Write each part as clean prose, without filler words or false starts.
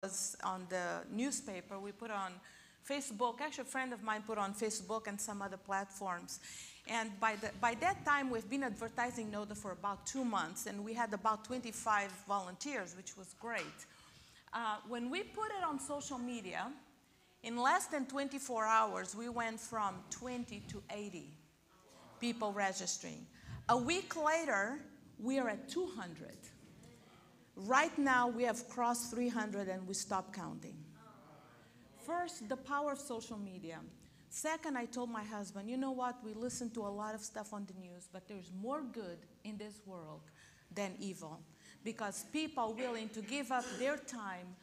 was on the newspaper. We put on Facebook. Actually, a friend of mine put on Facebook and some other platforms. And by that time, we've been advertising NODA for about 2 months, and we had about 25 volunteers, which was great. When we put it on social media, in less than 24 hours, we went from 20 to 80 people registering. A week later, we are at 200. Right now, we have crossed 300 and we stopped counting. First, the power of social media. Second, I told my husband, you know what, we listen to a lot of stuff on the news, but there's more good in this world than evil, because people willing to give up their time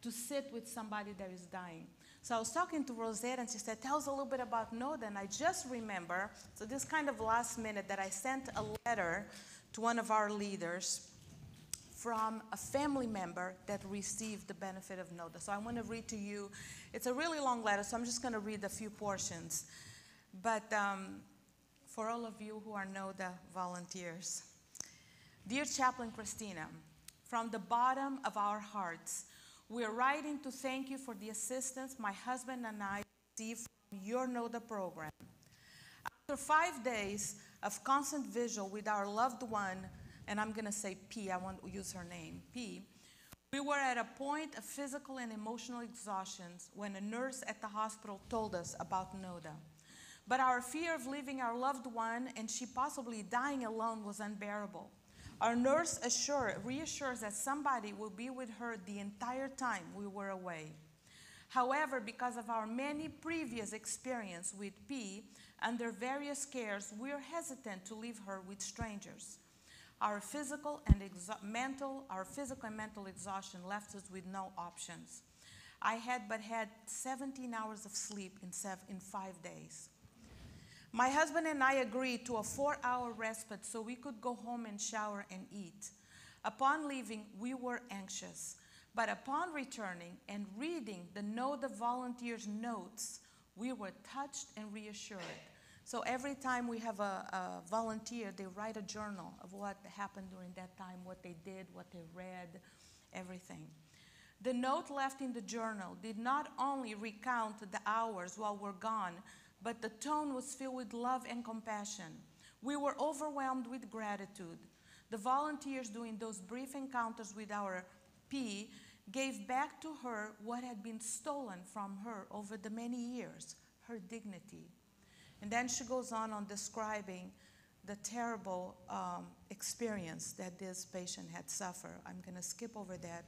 to sit with somebody that is dying. So I was talking to Rosette, and she said, tell us a little bit about NODA. And I just remember, so this kind of last minute, that I sent a letter to one of our leaders from a family member that received the benefit of NODA. So I want to read to you. It's a really long letter, so I'm just going to read a few portions. But for all of you who are NODA volunteers, dear Chaplain Cristina, from the bottom of our hearts, we are writing to thank you for the assistance my husband and I received from your NODA program. After 5 days of constant vigil with our loved one, and I'm going to say P, I won't use her name, P, we were at a point of physical and emotional exhaustion when a nurse at the hospital told us about NODA. But our fear of leaving our loved one and she possibly dying alone was unbearable. Our nurse reassures that somebody will be with her the entire time we were away. However, because of our many previous experience with P under various cares, we are hesitant to leave her with strangers. Our physical and mental exhaustion left us with no options. I had 17 hours of sleep in 5 days. My husband and I agreed to a 4-hour respite so we could go home and shower and eat. Upon leaving, we were anxious. But upon returning and reading the NODA volunteers' notes, we were touched and reassured. So every time we have a volunteer, they write a journal of what happened during that time, what they did, what they read, everything. The note left in the journal did not only recount the hours while we're gone, but the tone was filled with love and compassion. We were overwhelmed with gratitude. The volunteers doing those brief encounters with our P gave back to her what had been stolen from her over the many years, her dignity. And then she goes on describing the terrible experience that this patient had suffered. I'm going to skip over that.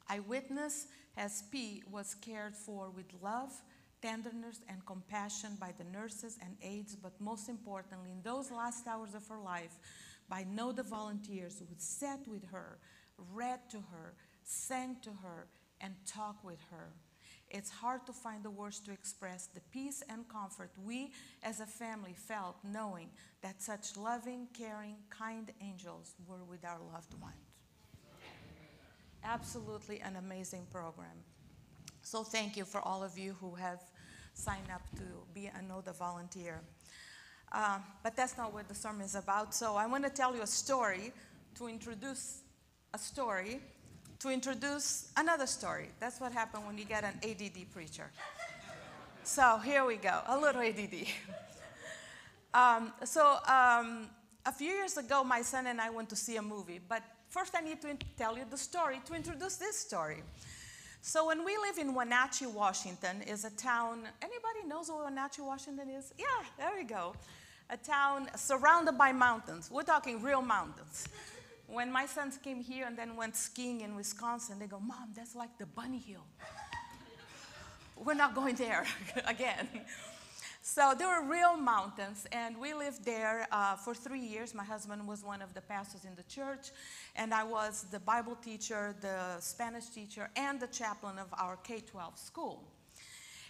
I witnessed as P was cared for with love, tenderness, and compassion by the nurses and aides, but most importantly, in those last hours of her life, by NODA volunteers who sat with her, read to her, sang to her, and talked with her. It's hard to find the words to express the peace and comfort we as a family felt knowing that such loving, caring, kind angels were with our loved ones. Absolutely an amazing program. So thank you for all of you who have signed up to be a NODA volunteer. But that's not what the sermon is about. So I want to tell you a story to introduce another story. That's what happened when you get an ADD preacher. So here we go, a little ADD. A few years ago, my son and I went to see a movie. But first I need to tell you the story to introduce this story. So when we live in Wenatchee, Washington, is a town, anybody knows what Wenatchee, Washington is? Yeah, there we go. A town surrounded by mountains. We're talking real mountains. When my sons came here and then went skiing in Wisconsin, they go, Mom, that's like the Bunny Hill. We're not going there again. So there were real mountains, and we lived there for 3 years. My husband was one of the pastors in the church, and I was the Bible teacher, the Spanish teacher, and the chaplain of our K-12 school.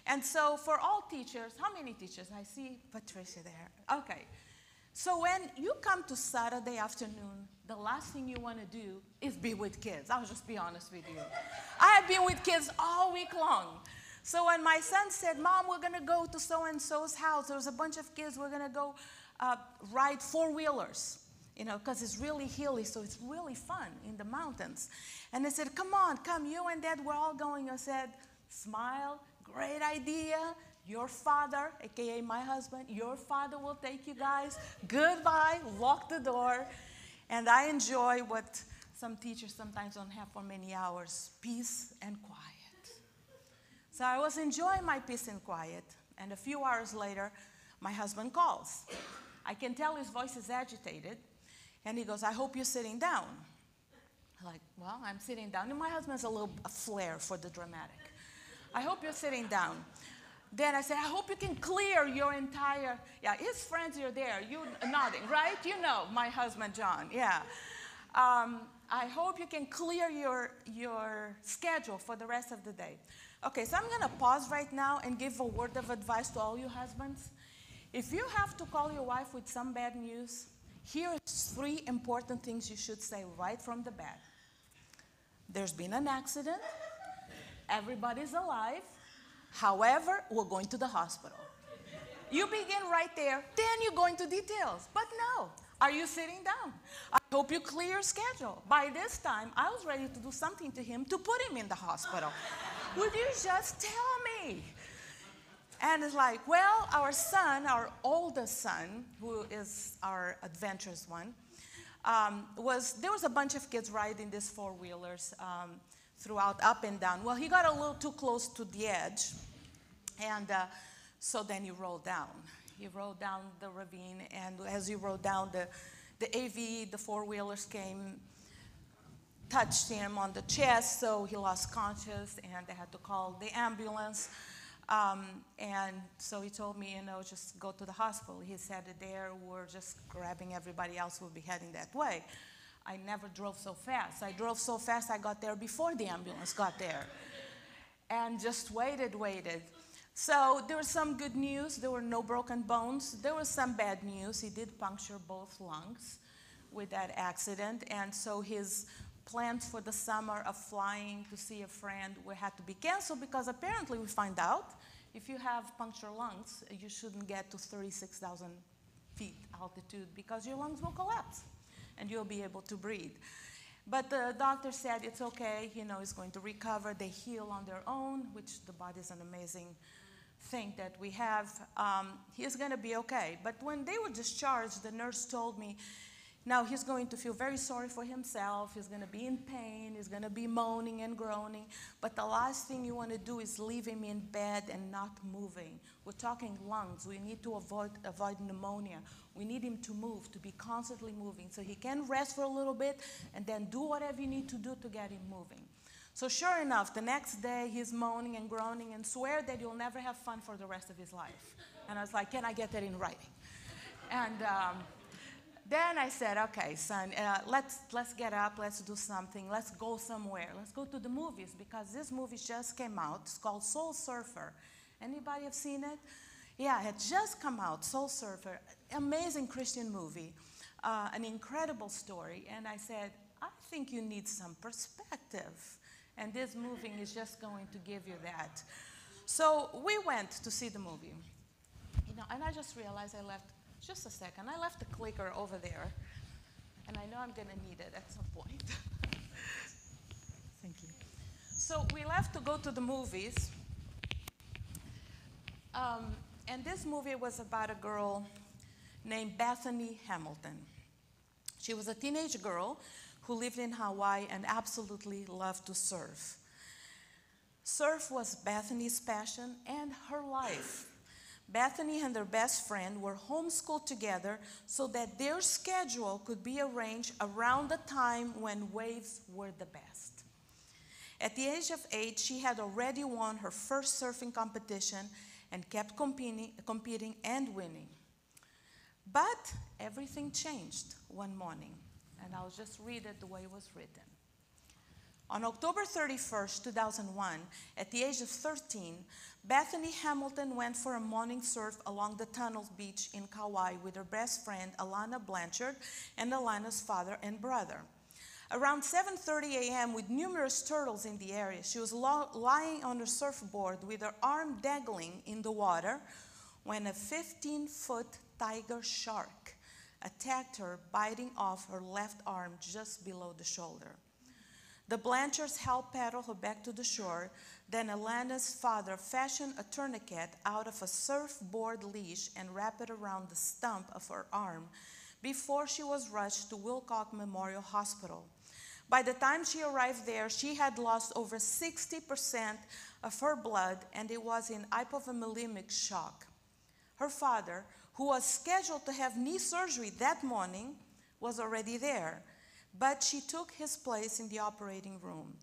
And so for all teachers, how many teachers? I see Patricia there. Okay. So when you come to Saturday afternoon, the last thing you want to do is be with kids. I'll just be honest with you. I have been with kids all week long. So when my son said, Mom, we're going to go to so-and-so's house, there was a bunch of kids, we're going to go ride four-wheelers. you know, because it's really hilly, so it's really fun in the mountains. And they said, come on, come, you and Dad, we're all going. I said, smile, great idea. Your father, AKA my husband, your father will take you guys. Goodbye, lock the door. And I enjoy what some teachers sometimes don't have for many hours, peace and quiet. So I was enjoying my peace and quiet, and a few hours later, my husband calls. I can tell his voice is agitated, and he goes, I hope you're sitting down. I'm like, well, I'm sitting down. And my husband has a flair for the dramatic. I hope you're sitting down. Then I said, I hope you can clear your entire, yeah, his friends are there. You nodding, right? You know, my husband, John, yeah. I hope you can clear your schedule for the rest of the day. Okay, so I'm going to pause right now and give a word of advice to all you husbands. If you have to call your wife with some bad news, here are 3 important things you should say right from the bat. There's been an accident. Everybody's alive. However, we're going to the hospital. You begin right there, then you go into details. But no, are you sitting down? I hope you clear your schedule. By this time, I was ready to do something to him to put him in the hospital. Would you just tell me? And it's like, well, our son, our oldest son, who is our adventurous one, there was a bunch of kids riding these 4-wheelers throughout, up and down. Well, he got a little too close to the edge, and so then he rolled down. He rolled down the ravine, and as he rolled down, the AV, the 4-wheelers came, touched him on the chest, so he lost conscious, and they had to call the ambulance. And so he told me, you know, just go to the hospital. He said there, we're just grabbing everybody else, we'll be heading that way. I never drove so fast. I drove so fast I got there before the ambulance got there. And just waited. So there was some good news. There were no broken bones. There was some bad news. He did puncture both lungs with that accident. And so his plans for the summer of flying to see a friend had to be canceled because apparently we find out if you have punctured lungs, you shouldn't get to 36,000 feet altitude because your lungs will collapse and you'll be able to breathe. But the doctor said it's okay, you know, he's going to recover. They heal on their own, which the body is an amazing thing that we have. He's going to be okay. But when they were discharged, the nurse told me, now he's going to feel very sorry for himself. He's going to be in pain. He's going to be moaning and groaning. But the last thing you want to do is leave him in bed and not moving. We're talking lungs. We need to avoid pneumonia. We need him to move, to be constantly moving. So he can rest for a little bit and then do whatever you need to do to get him moving. So sure enough, the next day he's moaning and groaning and swear that he'll never have fun for the rest of his life. And I was like, can I get that in writing? And then I said, okay, son, let's get up, let's do something, let's go somewhere. Let's go to the movies because this movie just came out. It's called Soul Surfer. Anybody have seen it? Yeah, it had just come out, Soul Surfer. Amazing Christian movie, an incredible story. And I said, I think you need some perspective. And this movie is just going to give you that. So we went to see the movie. You know, and I just realized I left, just a second, I left the clicker over there. And I know I'm going to need it at some point. Thank you. So we left to go to the movies. And this movie was about a girl named Bethany Hamilton. She was a teenage girl who lived in Hawaii and absolutely loved to surf. Surf was Bethany's passion and her life. Bethany and her best friend were homeschooled together so that their schedule could be arranged around the time when waves were the best. At the age of 8, she had already won her first surfing competition and kept competing and winning. But everything changed one morning, and I'll just read it the way it was written. On October 31st, 2001, at the age of 13, Bethany Hamilton went for a morning surf along the Tunnels Beach in Kauai with her best friend, Alana Blanchard, and Alana's father and brother. Around 7:30 a.m., with numerous turtles in the area, she was lying on her surfboard with her arm dangling in the water when a 15-foot tiger shark attacked her, biting off her left arm just below the shoulder. The Blanchards helped paddle her back to the shore. Then Alana's father fashioned a tourniquet out of a surfboard leash and wrapped it around the stump of her arm before she was rushed to Wilcox Memorial Hospital. By the time she arrived there, she had lost over 60% of her blood, and it was in hypovolemic shock. Her father, who was scheduled to have knee surgery that morning, was already there, but she took his place in the operating room,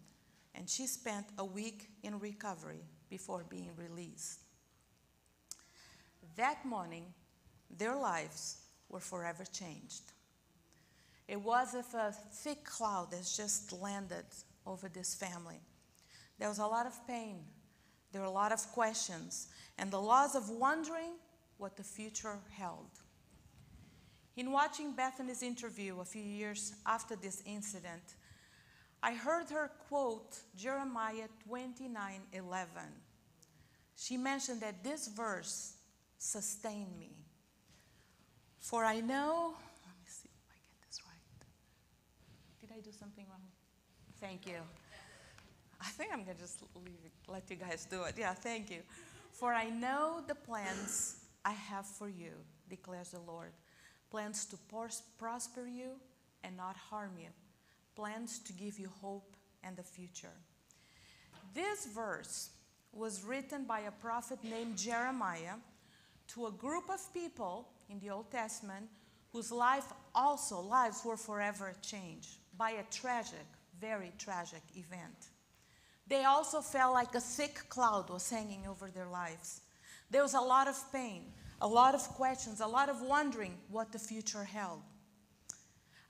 and she spent a week in recovery before being released. That morning, their lives were forever changed. It was as if a thick cloud has just landed over this family. There was a lot of pain. There were a lot of questions, and the loss of wondering what the future held. In watching Bethany's interview a few years after this incident, I heard her quote Jeremiah 29:11. She mentioned that this verse sustained me. For I know, let me see if I get this right. Did I do something wrong? Thank you. I think I'm going to just let you guys do it. Yeah, thank you. For I know the plans I have for you, declares the Lord. Plans to prosper you and not harm you. Plans to give you hope and the future. This verse was written by a prophet named Jeremiah to a group of people in the Old Testament whose lives were forever changed by a tragic, very tragic event. They also felt like a thick cloud was hanging over their lives. There was a lot of pain, a lot of questions, a lot of wondering what the future held.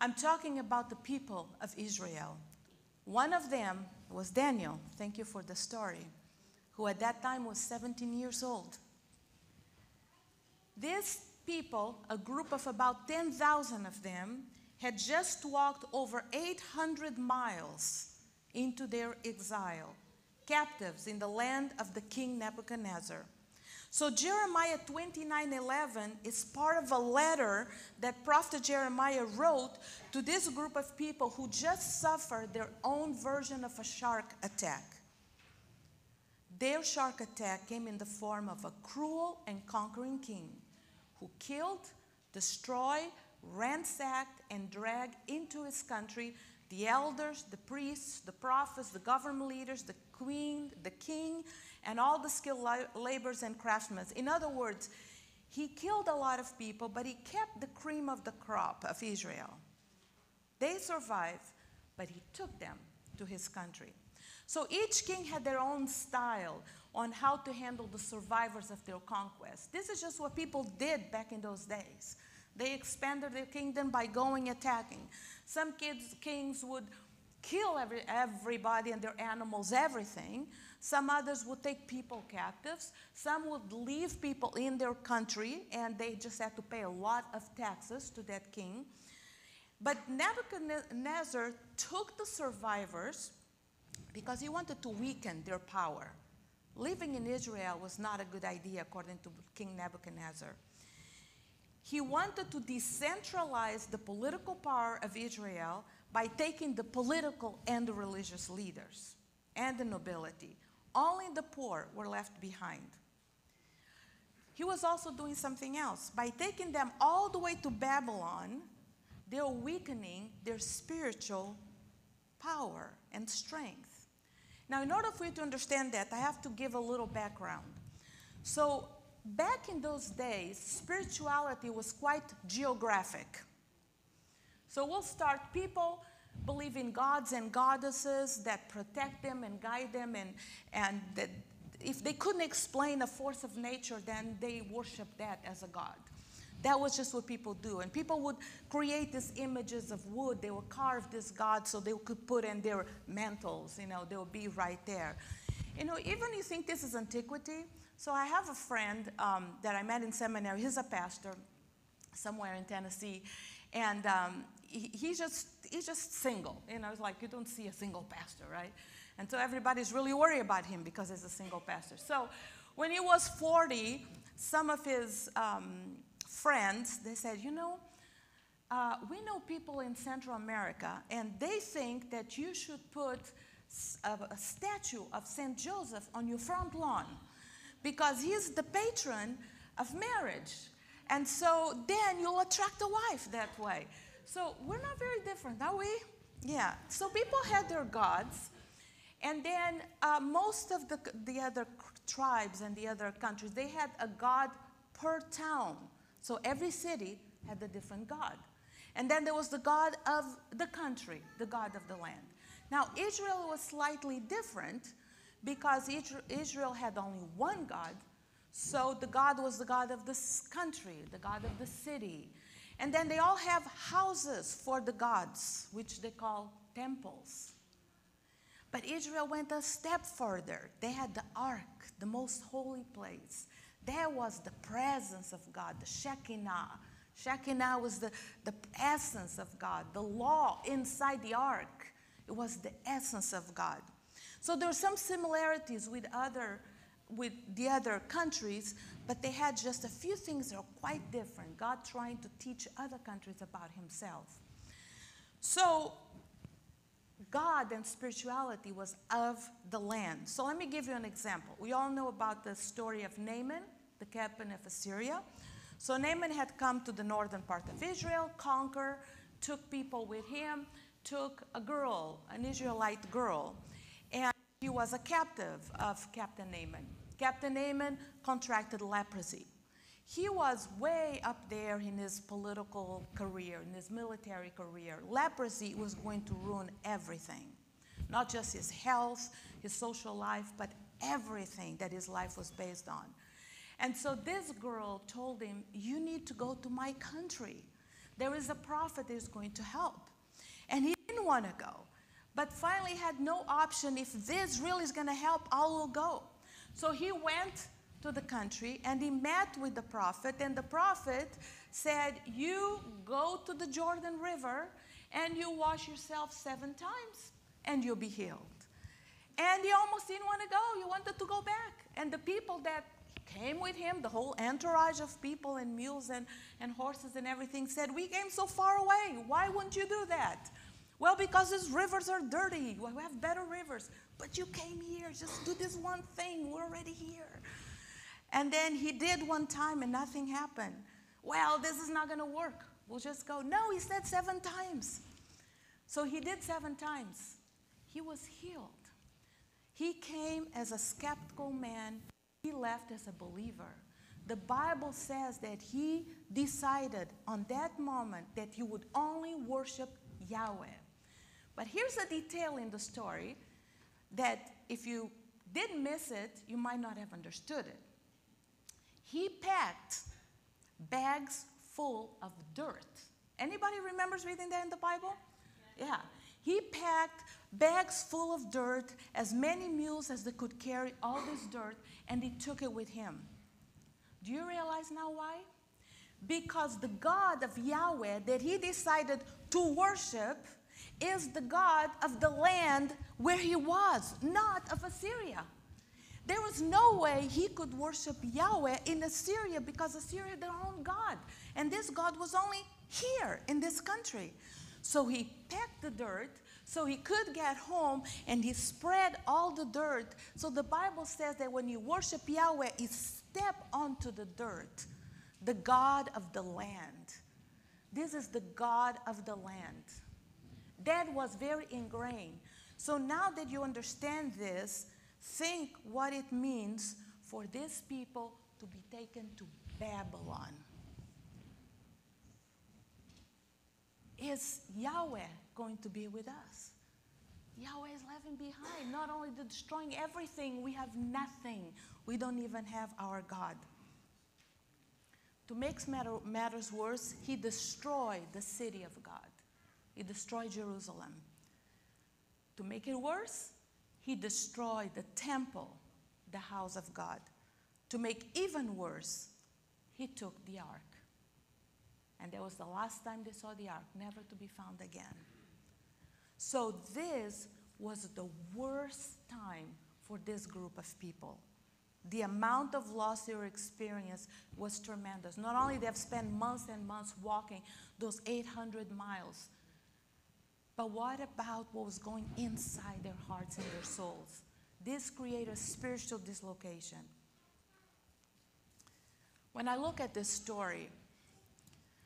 I'm talking about the people of Israel. One of them was Daniel, thank you for the story, who at that time was 17 years old. These people, a group of about 10,000 of them, had just walked over 800 miles into their exile, captives in the land of the king Nebuchadnezzar. So Jeremiah 29:11 is part of a letter that Prophet Jeremiah wrote to this group of people who just suffered their own version of a shark attack. Their shark attack came in the form of a cruel and conquering king who killed, destroyed, ransacked, and dragged into his country the elders, the priests, the prophets, the government leaders, the queen, the king, and all the skilled laborers and craftsmen. In other words, he killed a lot of people, but he kept the cream of the crop of Israel. They survived, but he took them to his country. So each king had their own style on how to handle the survivors of their conquest. This is just what people did back in those days. They expanded their kingdom by going attacking. Some kings would kill everybody and their animals, everything. Some others would take people captives. Some would leave people in their country, and they just had to pay a lot of taxes to that king. But Nebuchadnezzar took the survivors because he wanted to weaken their power. Living in Israel was not a good idea, according to King Nebuchadnezzar. He wanted to decentralize the political power of Israel by taking the political and the religious leaders and the nobility. Only the poor were left behind. He was also doing something else. By taking them all the way to Babylon, they were weakening their spiritual power and strength. Now, in order for you to understand that, I have to give a little background. So, back in those days, spirituality was quite geographic. So we'll start, people believe in gods and goddesses that protect them and guide them, and that if they couldn't explain a force of nature, then they worship that as a god. That was just what people do. And people would create these images of wood. They would carve this god so they could put in their mantles, they would be right there. Even you think this is antiquity. So I have a friend that I met in seminary. He's a pastor somewhere in Tennessee. And he's just single. It's like you don't see a single pastor, right? And so everybody's really worried about him because he's a single pastor. So when he was 40, some of his friends, they said, we know people in Central America, and they think that you should put a statue of St. Joseph on your front lawn because he's the patron of marriage. And so then you'll attract a wife that way. So we're not very different, are we? Yeah. So people had their gods. And then most of the other tribes and the other countries, they had a god per town. So every city had a different god. And then there was the god of the country, the god of the land. Now, Israel was slightly different because Israel had only one god. So the god was the god of this country, the god of the city. And then they all have houses for the gods, which they call temples. But Israel went a step further. They had the ark, the most holy place. There was the presence of God, the Shekinah. Shekinah was the essence of God, the law inside the ark. It was the essence of God. So there were some similarities with the other countries, but they had just a few things that are quite different. God trying to teach other countries about himself. So God and spirituality was of the land. So let me give you an example. We all know about the story of Naaman, the captain of Assyria. So Naaman had come to the northern part of Israel, conquered, took people with him, took a girl, an Israelite girl, and he was a captive of Captain Naaman. Captain Naaman contracted leprosy. He was way up there in his political career, in his military career. Leprosy was going to ruin everything, not just his health, his social life, but everything that his life was based on. And so this girl told him, you need to go to my country. There is a prophet that is going to help. And he didn't want to go, but finally had no option. If this really is going to help, I will go. So he went to the country and he met with the prophet, and the prophet said, you go to the Jordan River and you wash yourself 7 times and you'll be healed. And he almost didn't want to go. He wanted to go back. And the people that came with him, the whole entourage of people and mules and horses and everything, said, we came so far away. Why wouldn't you do that? Well, because these rivers are dirty. We have better rivers. But you came here. Just do this one thing. We're already here. And then he did one time and nothing happened. Well, this is not going to work. We'll just go. No, he said 7 times. So he did 7 times. He was healed. He came as a skeptical man. He left as a believer. The Bible says that he decided on that moment that he would only worship Yahweh. But here's a detail in the story that if you didn't miss it, you might not have understood it. He packed bags full of dirt. Anybody remembers reading that in the Bible? Yeah. He packed bags full of dirt, as many mules as they could carry all this dirt, and he took it with him. Do you realize now why? Because the God of Yahweh that he decided to worship is the God of the land where he was, not of Assyria. There was no way he could worship Yahweh in Assyria because Assyria had their own God. And this God was only here in this country. So he packed the dirt so he could get home, and he spread all the dirt. So the Bible says that when you worship Yahweh, you step onto the dirt, the God of the land. This is the God of the land. That was very ingrained. So now that you understand this, think what it means for these people to be taken to Babylon. Is Yahweh going to be with us? Yahweh is leaving behind. Not only destroying everything, we have nothing. We don't even have our God. To make matters worse, he destroyed the city of God. He destroyed Jerusalem. To make it worse, he destroyed the temple, the house of God. To make even worse, he took the ark. And that was the last time they saw the ark, never to be found again. So this was the worst time for this group of people. The amount of loss they were experiencing was tremendous. Not only they've spent months and months walking those 800 miles, but what about what was going inside their hearts and their souls? This created a spiritual dislocation. When I look at this story,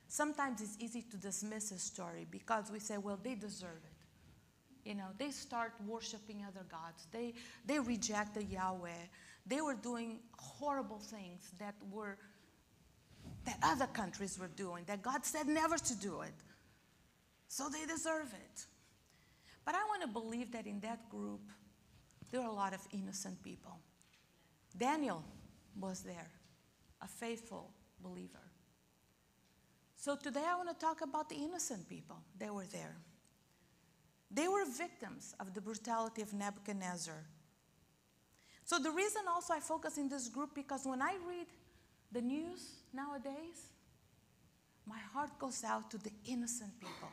sometimes it's easy to dismiss a story because we say, well, they deserve it. You know, they start worshiping other gods. They rejected Yahweh. They were doing horrible things that other countries were doing, that God said never to do it. So they deserve it. But I want to believe that in that group, there are a lot of innocent people. Daniel was there, a faithful believer. So today I want to talk about the innocent people that were there. They were victims of the brutality of Nebuchadnezzar. So the reason also I focus in this group, because when I read the news nowadays, my heart goes out to the innocent people.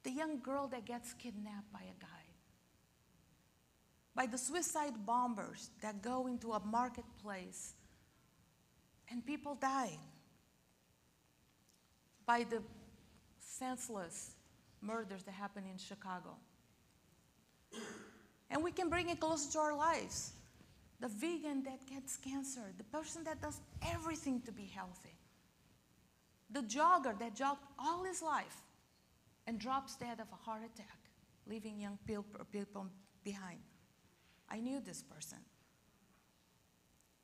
The young girl that gets kidnapped by a guy. By the suicide bombers that go into a marketplace and people die. By the senseless murders that happen in Chicago. And we can bring it closer to our lives. The vegan that gets cancer, the person that does everything to be healthy. The jogger that jogged all his life and drops dead of a heart attack, leaving young people behind. I knew this person.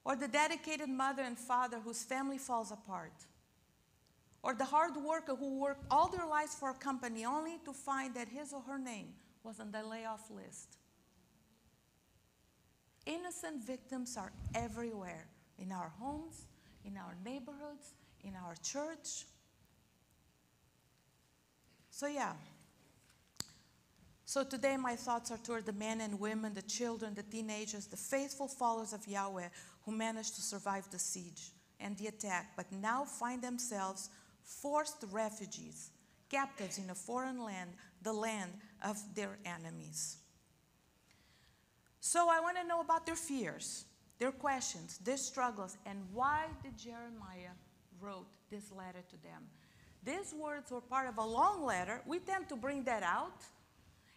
Or the dedicated mother and father whose family falls apart. Or the hard worker who worked all their lives for a company only to find that his or her name was on the layoff list. Innocent victims are everywhere, in our homes, in our neighborhoods, in our church. So today my thoughts are toward the men and women, the children, the teenagers, the faithful followers of Yahweh who managed to survive the siege and the attack, but now find themselves forced refugees, captives in a foreign land, the land of their enemies. So I want to know about their fears, their questions, their struggles, and why did Jeremiah wrote this letter to them. These words were part of a long letter. We tend to bring that out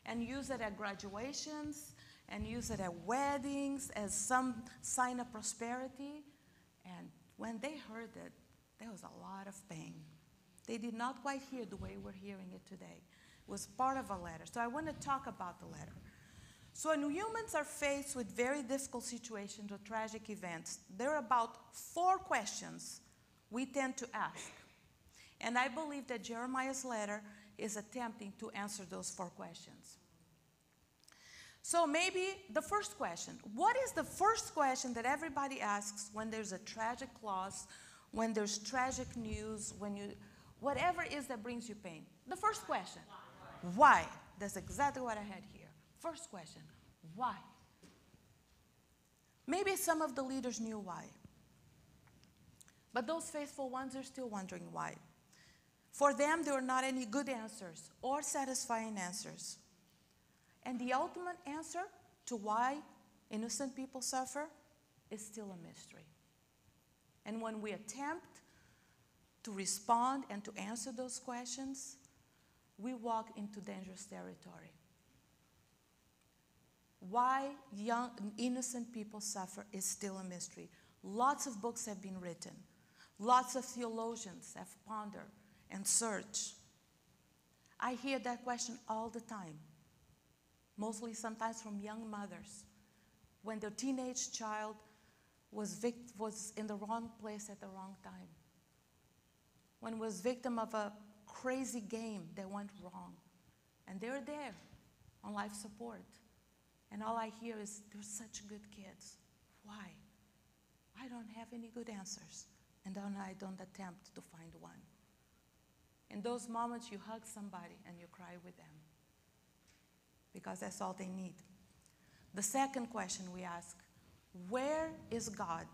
and use it at graduations and use it at weddings as some sign of prosperity. And when they heard it, there was a lot of pain. They did not quite hear the way we're hearing it today. It was part of a letter. So I want to talk about the letter. So when humans are faced with very difficult situations or tragic events, there are about 4 questions we tend to ask. And I believe that Jeremiah's letter is attempting to answer those 4 questions. So maybe the first question, what is the first question that everybody asks when there's a tragic loss, when there's tragic news, whatever it is that brings you pain? The first question, why? That's exactly what I had here. First question, why? Maybe some of the leaders knew why. But those faithful ones are still wondering why. For them, there were not any good answers or satisfying answers. And the ultimate answer to why innocent people suffer is still a mystery. And when we attempt to respond and to answer those questions, we walk into dangerous territory. Why young, innocent people suffer is still a mystery. Lots of books have been written. Lots of theologians have pondered and searched. I hear that question all the time, mostly sometimes from young mothers, when their teenage child was in the wrong place at the wrong time, when was victim of a crazy game that went wrong, and they're there on life support. And all I hear is, they're such good kids. Why? I don't have any good answers. And then I don't attempt to find one. In those moments, you hug somebody and you cry with them. Because that's all they need. The second question we ask, where is God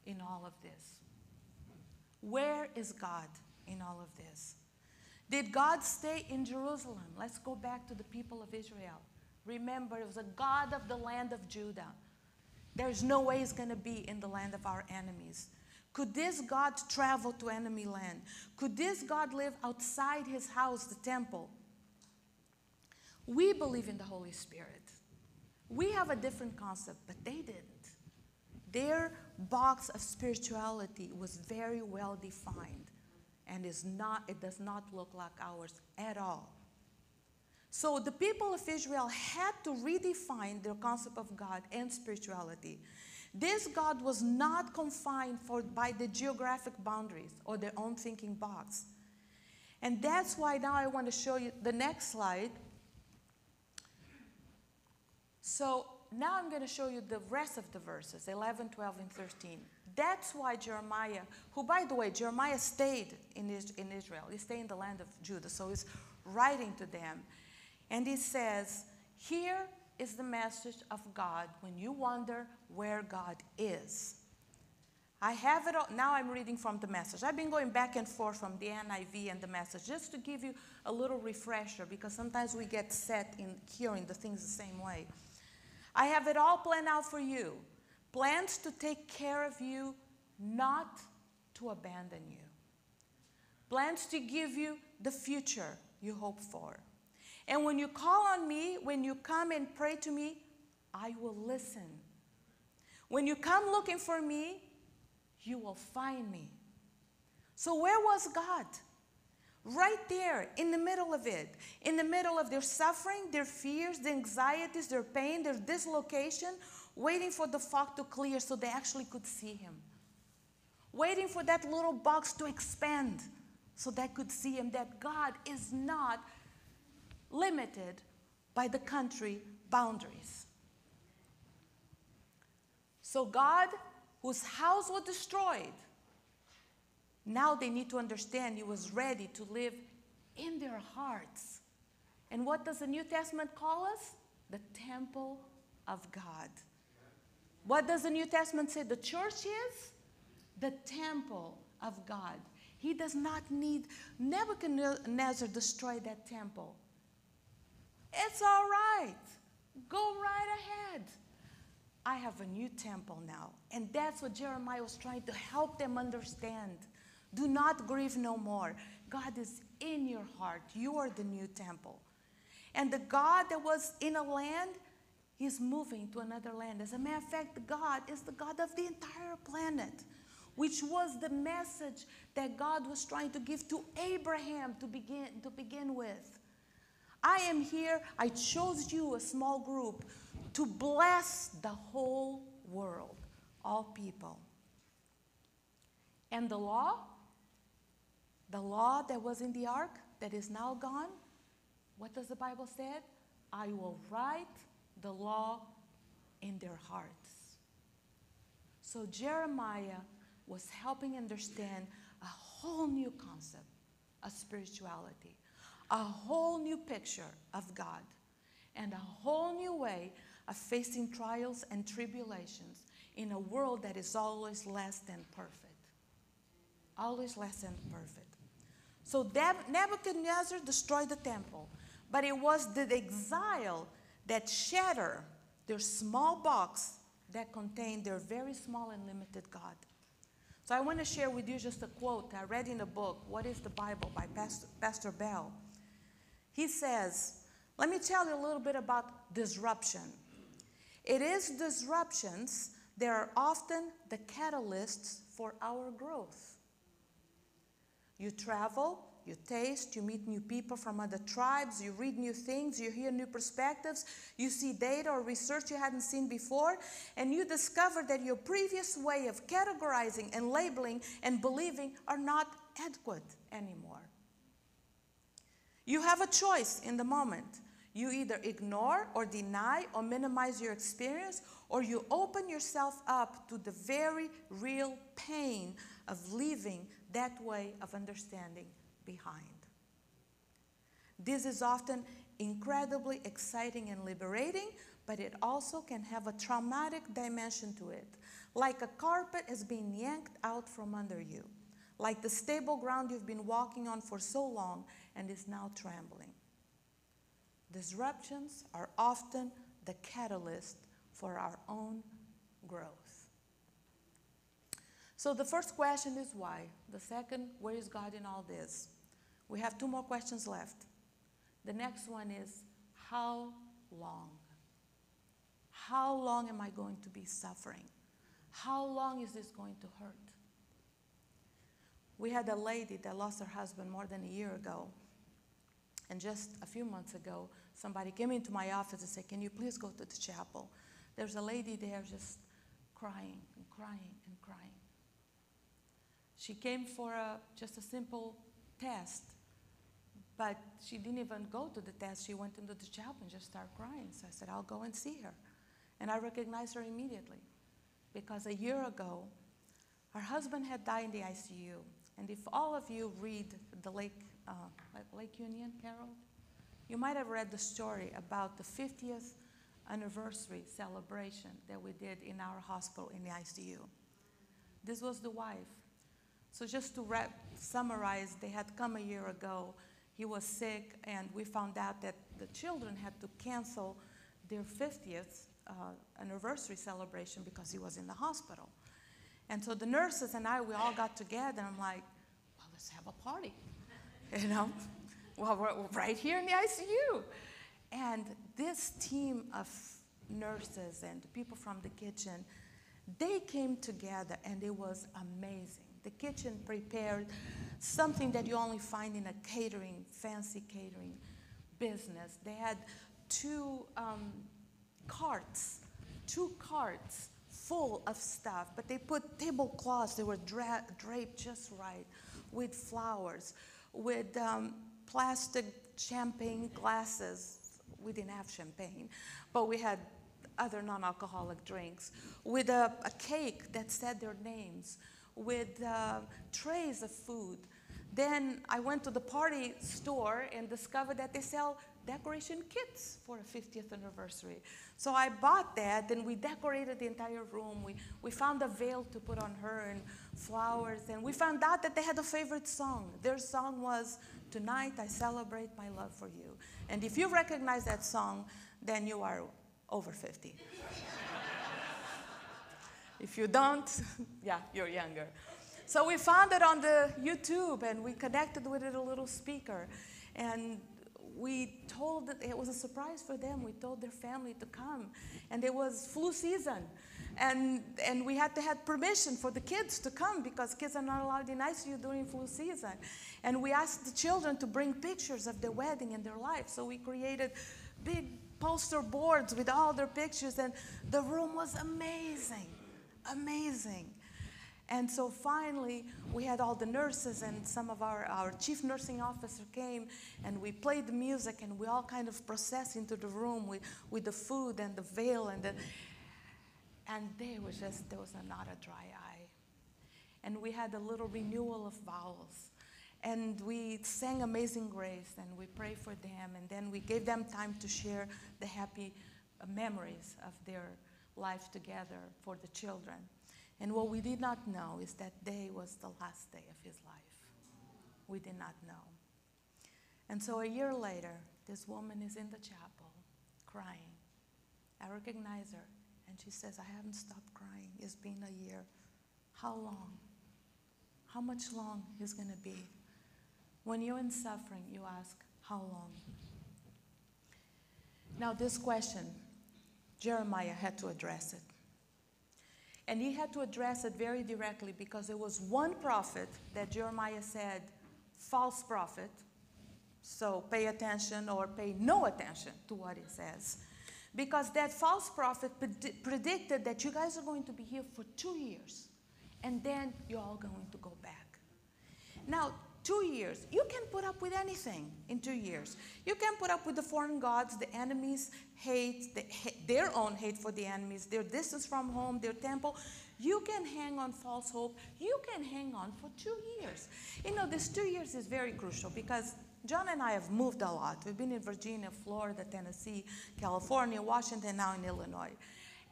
in all of this? Where is God in all of this? Did God stay in Jerusalem? Let's go back to the people of Israel. Remember, it was a God of the land of Judah. There's no way he's going to be in the land of our enemies. Could this God travel to enemy land? Could this God live outside his house, the temple? We believe in the Holy Spirit. We have a different concept, but they didn't. Their box of spirituality was very well defined, and it does not look like ours at all. So the people of Israel had to redefine their concept of God and spirituality. This God was not confined by the geographic boundaries or their own thinking box. And that's why now I want to show you the next slide. So now I'm going to show you the rest of the verses, 11, 12, and 13. That's why Jeremiah, who, by the way, Jeremiah stayed in Israel. He stayed in the land of Judah, so he's writing to them. And he says, here is the message of God when you wonder where God is. I have it all. Now I'm reading from the Message. I've been going back and forth from the NIV and the Message just to give you a little refresher, because sometimes we get set in hearing the things the same way. I have it all planned out for you. Plans to take care of you, not to abandon you. Plans to give you the future you hope for. And when you call on me, when you come and pray to me, I will listen. When you come looking for me, you will find me. So where was God? Right there, in the middle of it. In the middle of their suffering, their fears, their anxieties, their pain, their dislocation, waiting for the fog to clear so they actually could see him. Waiting for that little box to expand so they could see him, that God is not limited by the country boundaries. So God, whose house was destroyed, now they need to understand he was ready to live in their hearts. And what does the New Testament call us? The temple of God. What does the New Testament say the church is? The temple of God. He does not need Nebuchadnezzar destroy that temple. It's all right. Go right ahead. I have a new temple now. And that's what Jeremiah was trying to help them understand. Do not grieve no more. God is in your heart. You are the new temple. And the God that was in a land, he's moving to another land. As a matter of fact, God is the God of the entire planet, which was the message that God was trying to give to Abraham to begin with. I am here. I chose you, a small group, to bless the whole world, all people. And the law that was in the ark that is now gone, what does the Bible say? I will write the law in their hearts. So Jeremiah was helping understand a whole new concept of spirituality, a whole new picture of God, and a whole new way of facing trials and tribulations in a world that is always less than perfect. Always less than perfect. So Nebuchadnezzar destroyed the temple, but it was the exile that shattered their small box that contained their very small and limited God. So I want to share with you just a quote I read in a book, What is the Bible, by Pastor Bell. He says, let me tell you a little bit about disruption. It is disruptions that are often the catalysts for our growth. You travel, you taste, you meet new people from other tribes, you read new things, you hear new perspectives, you see data or research you hadn't seen before, and you discover that your previous way of categorizing and labeling and believing are not adequate anymore. You have a choice in the moment. You either ignore or deny or minimize your experience, or you open yourself up to the very real pain of leaving that way of understanding behind. This is often incredibly exciting and liberating, but it also can have a traumatic dimension to it, like a carpet is being yanked out from under you, like the stable ground you've been walking on for so long and is now trembling. Disruptions are often the catalyst for our own growth. So the first question is why. The second, where is God in all this? We have 2 more questions left. The next one is, how long? How long am I going to be suffering? How long is this going to hurt? We had a lady that lost her husband more than a year ago. And just a few months ago, somebody came into my office and said, can you please go to the chapel? There's a lady there just crying and crying and crying. She came for just a simple test, but she didn't even go to the test. She went into the chapel and just started crying. So I said, I'll go and see her. And I recognized her immediately because a year ago, her husband had died in the ICU. And if all of you read the Lake Union, Carol, you might have read the story about the 50th anniversary celebration that we did in our hospital in the ICU. This was the wife. So just to summarize, they had come a year ago. He was sick, and we found out that the children had to cancel their 50th anniversary celebration because he was in the hospital. And so the nurses and I, we all got together, and I'm like, well, let's have a party, you know? Well, we're right here in the ICU. And this team of nurses and people from the kitchen, they came together, and it was amazing. The kitchen prepared something that you only find in a catering, fancy catering business. They had two carts full of stuff, but they put tablecloths. They were draped just right with flowers, with plastic champagne glasses. We didn't have champagne, but we had other non-alcoholic drinks, with a cake that said their names, with trays of food. Then I went to the party store and discovered that they sell decoration kits for a 50th anniversary. So I bought that, and we decorated the entire room. We found a veil to put on her and flowers, and we found out that they had a favorite song. Their song was, "Tonight I Celebrate My Love for You." And if you recognize that song, then you are over 50. If you don't, yeah, you're younger. So we found it on the YouTube, and we connected with it a little speaker. And we told that it was a surprise for them. We told their family to come. And it was flu season. And we had to have permission for the kids to come because kids are not allowed in ICU during flu season. And we asked the children to bring pictures of their wedding and their life. So we created big poster boards with all their pictures, and the room was amazing. Amazing. And so finally, we had all the nurses, and some of our chief nursing officer came, and we played the music, and we all kind of processed into the room with the food and the veil, and there was not a dry eye. And we had a little renewal of vows. And we sang Amazing Grace, and we prayed for them, and then we gave them time to share the happy memories of their life together for the children. And what we did not know is that day was the last day of his life. We did not know. And so a year later, this woman is in the chapel crying. I recognize her, and she says, I haven't stopped crying. It's been a year. How long? How much long is going to be? When you're in suffering, you ask, how long? Now this question, Jeremiah had to address it. And he had to address it very directly because there was one prophet that Jeremiah said, false prophet, so pay attention or pay no attention to what it says. Because that false prophet predicted that you guys are going to be here for 2 years, and then you're all going to go back. Now, 2 years, you can put up with anything in 2 years. You can put up with the foreign gods, the enemies' hate, their own hate for the enemies, their distance from home, their temple. You can hang on false hope. You can hang on for 2 years. You know, this 2 years is very crucial because John and I have moved a lot. We've been in Virginia, Florida, Tennessee, California, Washington, now in Illinois.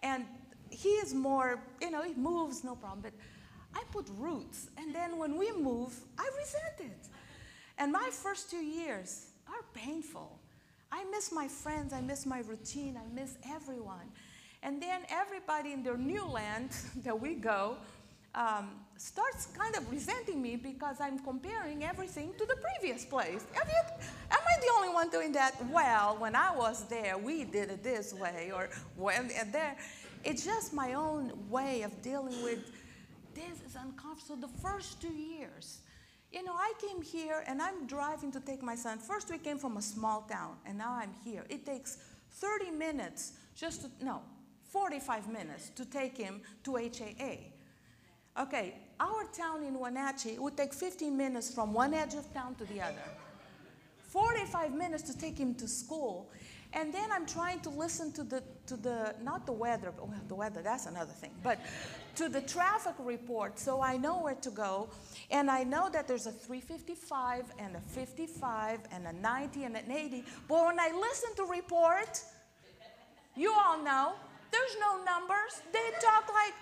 And he is more, you know, he moves, no problem. But I put roots, and then when we move, I resent it. And my first 2 years are painful. I miss my friends, I miss my routine, I miss everyone. And then everybody in their new land that we go starts kind of resenting me because I'm comparing everything to the previous place. Am I the only one doing that? Well, when I was there, we did it this way, or when there. It's just my own way of dealing with this is uncomfortable. So the first 2 years, you know, I came here and I'm driving to take my son. First we came from a small town and now I'm here. It takes 30 minutes 45 minutes to take him to HAA. Okay, our town in Wenatchee would take 15 minutes from one edge of town to the other. 45 minutes to take him to school. And then I'm trying to listen to not the weather, well, the weather, that's another thing, but to the traffic report so I know where to go. And I know that there's a 355 and a 55 and a 90 and an 80. But when I listen to report, you all know, there's no numbers. They talk like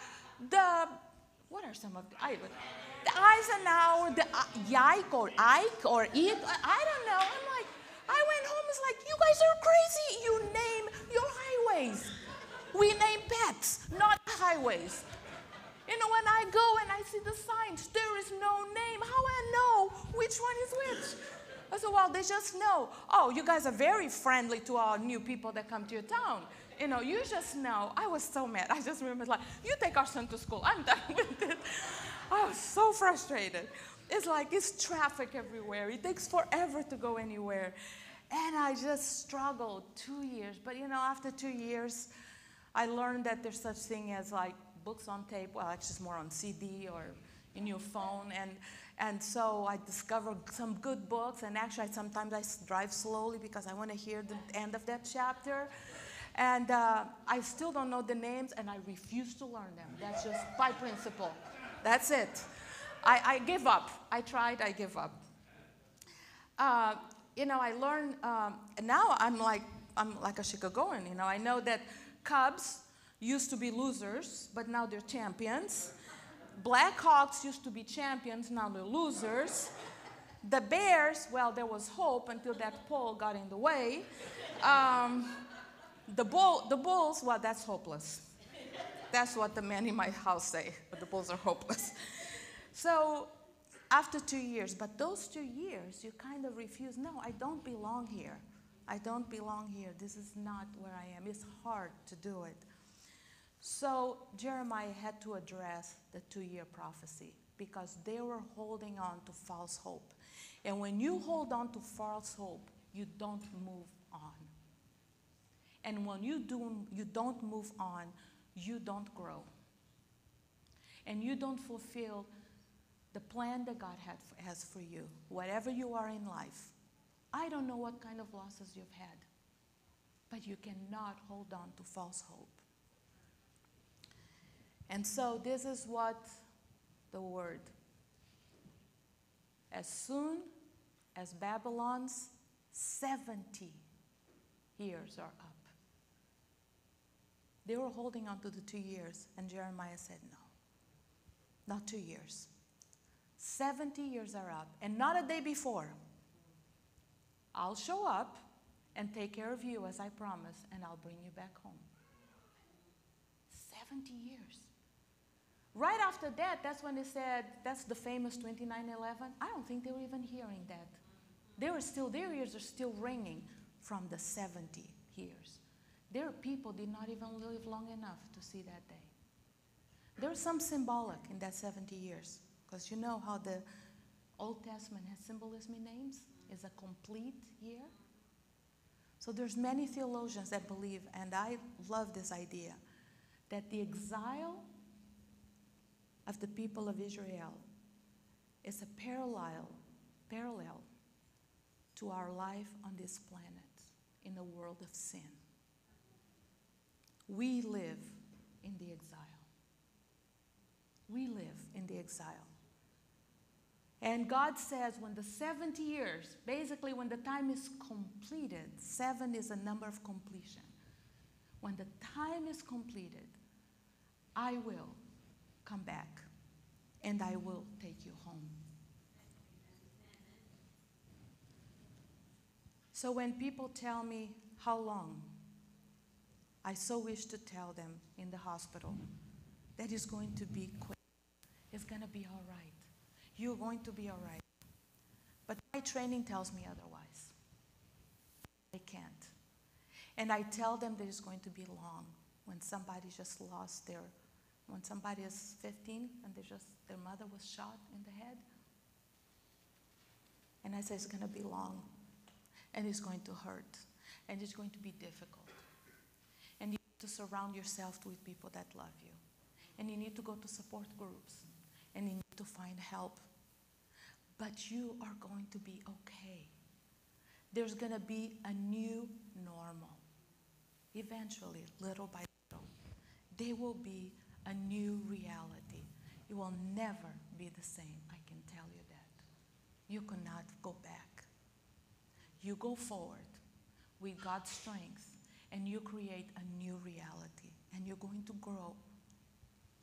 what are some of the Eisenhower, the Yike or Ike or Eek, I don't know. I'm like, I went home, it's like, you guys are crazy. You name your highways. We name pets, not highways. You know, when I go and I see the signs, there is no name. How I know which one is which? I said, well, they just know. Oh, you guys are very friendly to all new people that come to your town. You know, you just know. I was so mad. I just remember, like, you take our son to school. I'm done with it. I was so frustrated. It's like, it's traffic everywhere. It takes forever to go anywhere. And I just struggled 2 years. But, you know, after 2 years, I learned that there's such thing as, like, books on tape. Well, actually, it's more on CD or in your phone. And so I discovered some good books. And actually, sometimes I drive slowly because I want to hear the end of that chapter. And I still don't know the names, and I refuse to learn them. That's just by principle. That's it. I give up. I tried, I give up. You know, I learned, now I'm like a Chicagoan. You know, I know that Cubs used to be losers, but now they're champions. Blackhawks used to be champions, now they're losers. The Bears, well, there was hope until that pole got in the way. The Bulls, well, that's hopeless. That's what the men in my house say, but the Bulls are hopeless. So after 2 years, but those 2 years, you kind of refuse. No, I don't belong here. I don't belong here. This is not where I am. It's hard to do it. So Jeremiah had to address the 2-year prophecy because they were holding on to false hope. And when you hold on to false hope, you don't move on. And when you don't move on, you don't grow. And you don't fulfill the plan that God has for you, whatever you are in life. I don't know what kind of losses you've had, but you cannot hold on to false hope. And so this is what the word. As soon as Babylon's 70 years are up. They were holding on to the 2 years, and Jeremiah said, no, not 2 years. 70 years are up, and not a day before. I'll show up and take care of you as I promised, and I'll bring you back home. 70 years. Right after that, that's when they said, that's the famous 29/11. I don't think they were even hearing that. Their ears are still ringing from the 70 years. Their people did not even live long enough to see that day. There's some symbolic in that 70 years, because you know how the Old Testament has symbolism in names? It's a complete year. So there's many theologians that believe, and I love this idea, that the exile of the people of Israel is a parallel to our life on this planet in a world of sin. We live in the exile. We live in the exile. And God says when the 70 years, basically when the time is completed, 7 is a number of completion. When the time is completed, I will come back and I will take you home. So when people tell me, how long? I so wish to tell them in the hospital that it's going to be quick. It's going to be all right. You're going to be all right. But my training tells me otherwise. I can't. And I tell them that it's going to be long when somebody just lost their, when somebody is 15 and their mother was shot in the head. And I say it's going to be long, and it's going to hurt, and it's going to be difficult. And you need to surround yourself with people that love you. And you need to go to support groups, and you need to find help. But you are going to be okay. There's going to be a new normal. Eventually, little by little, there will be a new reality. You will never be the same, I can tell you that. You cannot go back. You go forward with God's strength, and you create a new reality, and you're going to grow.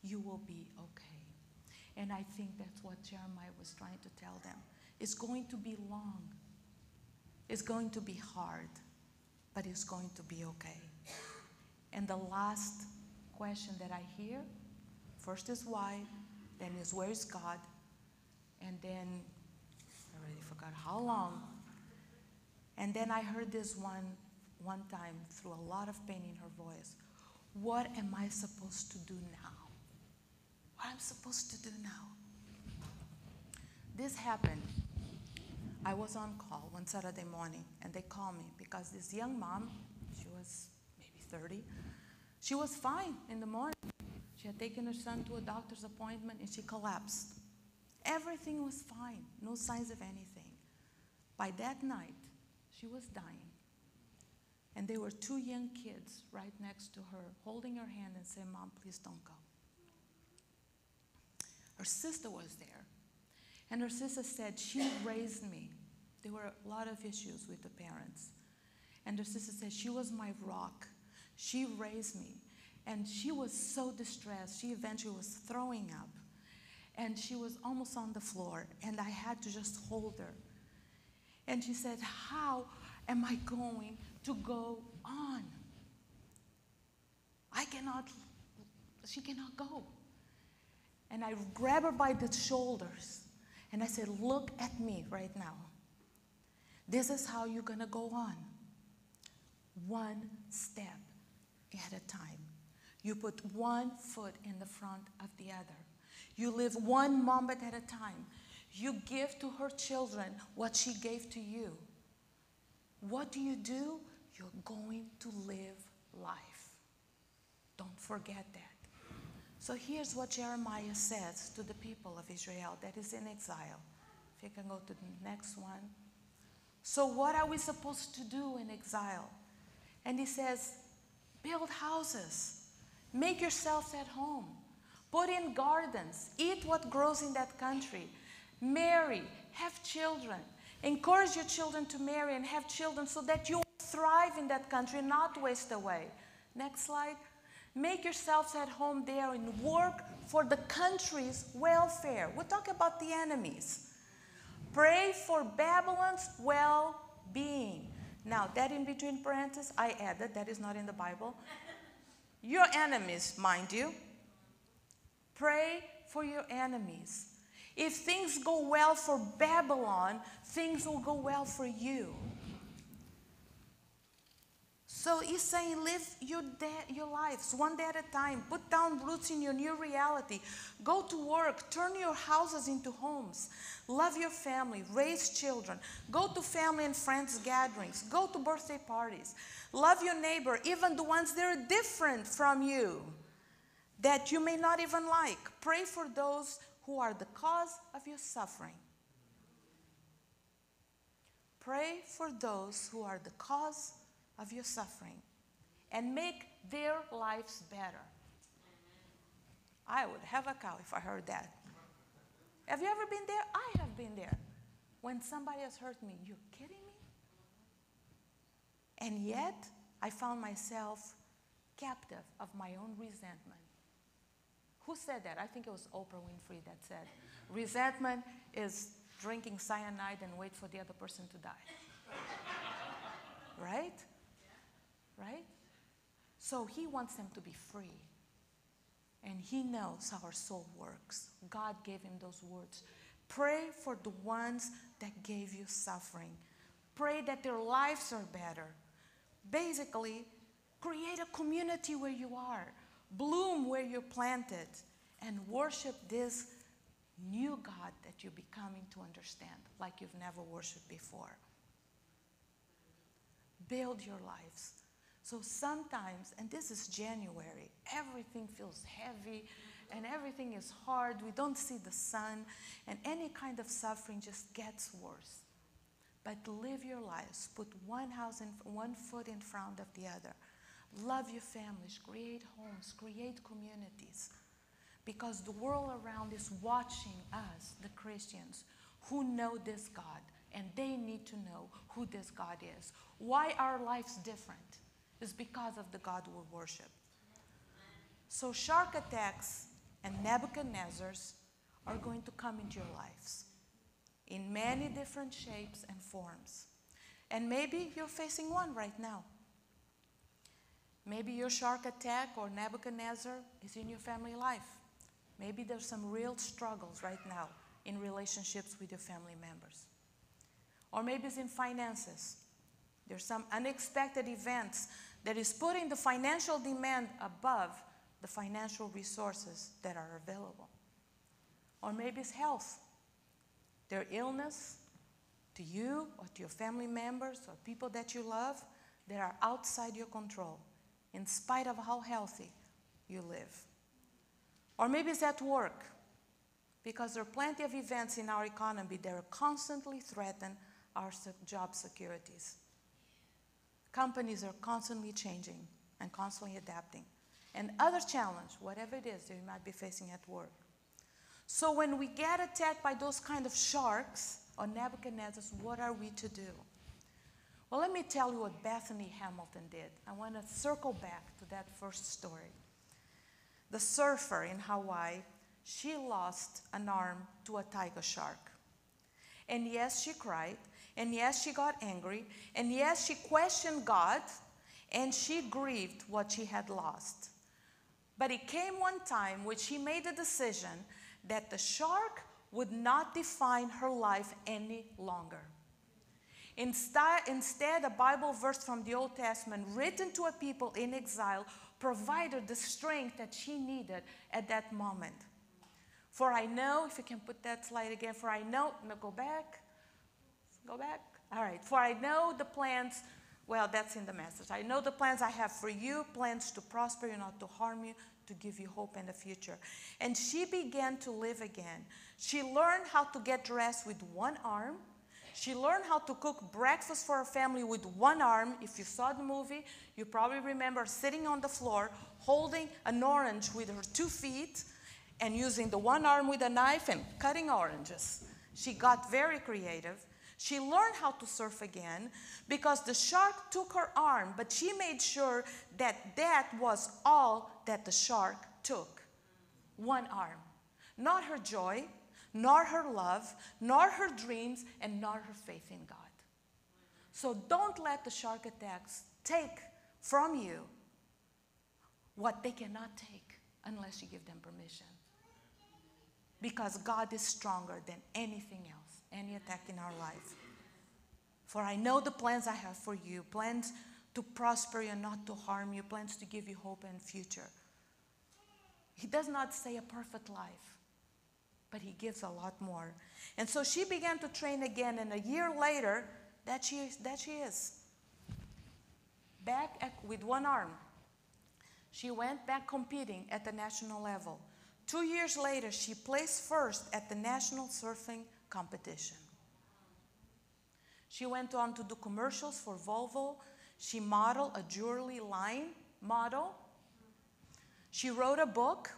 You will be okay. And I think that's what Jeremiah was trying to tell them. It's going to be long. It's going to be hard, but it's going to be okay. And the last question that I hear, first is why, then is where is God, and then I already forgot how long. And then I heard this one time through a lot of pain in her voice. What am I supposed to do now? What I'm supposed to do now? This happened. I was on call one Saturday morning, and they called me because this young mom, she was maybe 30, she was fine in the morning. She had taken her son to a doctor's appointment, and she collapsed. Everything was fine, no signs of anything. By that night, she was dying. And there were two young kids right next to her, holding her hand and saying, "Mom, please don't go." Her sister was there. And her sister said, "She raised me." There were a lot of issues with the parents. And her sister said, "She was my rock. She raised me." And she was so distressed. She eventually was throwing up. And she was almost on the floor. And I had to just hold her. And she said, "How am I going to go on? She cannot go." And I grabbed her by the shoulders. And I said, "Look at me right now. This is how you're going to go on. One step at a time. You put one foot in the front of the other. You live one moment at a time. You give to her children what she gave to you. What do? You're going to live life. Don't forget that." So here's what Jeremiah says to the people of Israel that is in exile. If you can go to the next one. So what are we supposed to do in exile? And he says, build houses. Make yourselves at home. Put in gardens. Eat what grows in that country. Marry. Have children. Encourage your children to marry and have children so that you thrive in that country, not waste away. Next slide. Make yourselves at home there and work for the country's welfare. We'll talk about the enemies. Pray for Babylon's well-being. Now, that in between parentheses, I added, that is not in the Bible. Your enemies, mind you. Pray for your enemies. If things go well for Babylon, things will go well for you. So he's saying, live your lives one day at a time. Put down roots in your new reality. Go to work. Turn your houses into homes. Love your family. Raise children. Go to family and friends gatherings. Go to birthday parties. Love your neighbor, even the ones that are different from you, that you may not even like. Pray for those who are the cause of your suffering. Pray for those who are the cause of your suffering and make their lives better. I would have a cow if I heard that. Have you ever been there? I have been there. When somebody has hurt me, you're kidding me? And yet, I found myself captive of my own resentment. Who said that? I think it was Oprah Winfrey that said, resentment is drinking cyanide and wait for the other person to die. Right? Right? So he wants them to be free. And he knows how our soul works. God gave him those words. Pray for the ones that gave you suffering. Pray that their lives are better. Basically, create a community where you are. Bloom where you're planted. And worship this new God that you're becoming to understand like you've never worshiped before. Build your lives. So sometimes, and this is January, everything feels heavy and everything is hard. We don't see the sun, and any kind of suffering just gets worse. But live your lives. Put one foot in front of the other. Love your families. Create homes. Create communities. Because the world around is watching us, the Christians, who know this God, and they need to know who this God is. Why are lives different? It's because of the God we worship. So shark attacks and Nebuchadnezzars are going to come into your lives in many different shapes and forms. And maybe you're facing one right now. Maybe your shark attack or Nebuchadnezzar is in your family life. Maybe there's some real struggles right now in relationships with your family members. Or maybe it's in finances. There's some unexpected events that is putting the financial demand above the financial resources that are available. Or maybe it's health. Their illness to you or to your family members or people that you love that are outside your control, in spite of how healthy you live. Or maybe it's at work, because there are plenty of events in our economy that are constantly threaten our job securities. Companies are constantly changing and constantly adapting. And other challenge, whatever it is that you might be facing at work. So when we get attacked by those kind of sharks or Nebuchadnezzars, what are we to do? Well, let me tell you what Bethany Hamilton did. I want to circle back to that first story. The surfer in Hawaii, she lost an arm to a tiger shark. And yes, she cried. And yes, she got angry. And yes, she questioned God. And she grieved what she had lost. But it came one time when she made a decision that the shark would not define her life any longer. Instead, a Bible verse from the Old Testament written to a people in exile provided the strength that she needed at that moment. For I know, if you can put that slide again, for I know, no, go back. All right, for I know the plans, well, that's in the message. I know the plans I have for you, plans to prosper you, not to harm you, to give you hope in the future. And she began to live again. She learned how to get dressed with one arm. She learned how to cook breakfast for her family with one arm. If you saw the movie, you probably remember sitting on the floor, holding an orange with her 2 feet, and using the one arm with a knife and cutting oranges. She got very creative. She learned how to surf again because the shark took her arm, but she made sure that that was all that the shark took. One arm. Not her joy, nor her love, nor her dreams, and nor her faith in God. So don't let the shark attacks take from you what they cannot take unless you give them permission. Because God is stronger than anything else, any attack in our life. For I know the plans I have for you, plans to prosper you and not to harm you, plans to give you hope and future. He does not say a perfect life, but he gives a lot more. And so she began to train again, and a year later, that she is. Back with one arm. She went back competing at the national level. 2 years later, she placed first at the national surfing competition. She went on to do commercials for Volvo. She modeled a jewelry line model. She wrote a book.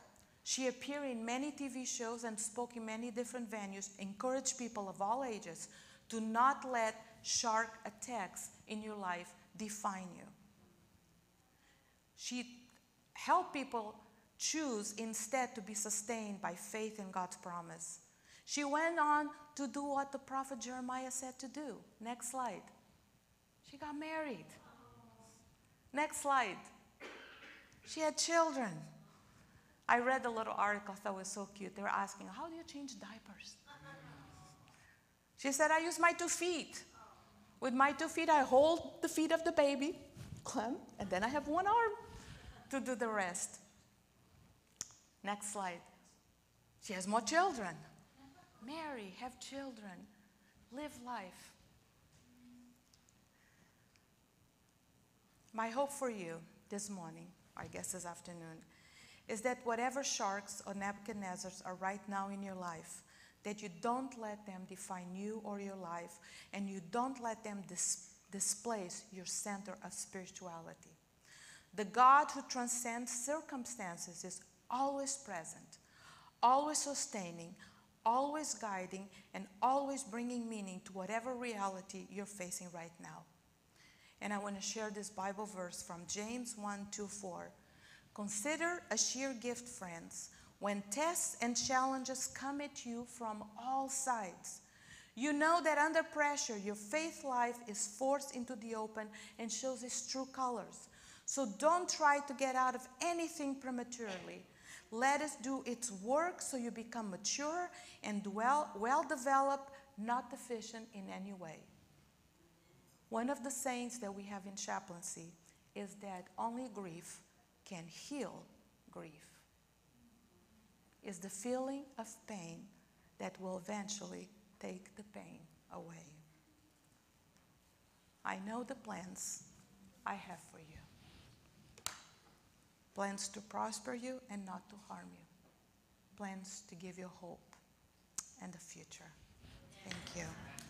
She appeared in many TV shows and spoke in many different venues, encouraged people of all ages to not let shark attacks in your life define you. She helped people choose instead to be sustained by faith in God's promise. She went on to do what the prophet Jeremiah said to do. Next slide. She got married. Next slide. She had children. I read a little article, I thought it was so cute. They were asking, how do you change diapers? She said, I use my 2 feet. With my 2 feet, I hold the feet of the baby, Clem, and then I have 1 arm to do the rest. Next slide. She has more children. Marry, have children, live life. My hope for you this morning, I guess this afternoon, is that whatever sharks or Nebuchadnezzars are right now in your life, that you don't let them define you or your life, and you don't let them displace your center of spirituality. The God who transcends circumstances is always present, always sustaining, always guiding, and always bringing meaning to whatever reality you're facing right now. And I want to share this Bible verse from James 1:2-4. Consider a sheer gift, friends, when tests and challenges come at you from all sides. You know that under pressure, your faith life is forced into the open and shows its true colors. So don't try to get out of anything prematurely. Let it do its work so you become mature and well-developed, not deficient in any way. One of the sayings that we have in chaplaincy is that only grief can heal grief. It's the feeling of pain that will eventually take the pain away. I know the plans I have for you. Plans to prosper you and not to harm you. Plans to give you hope and a future. Thank you.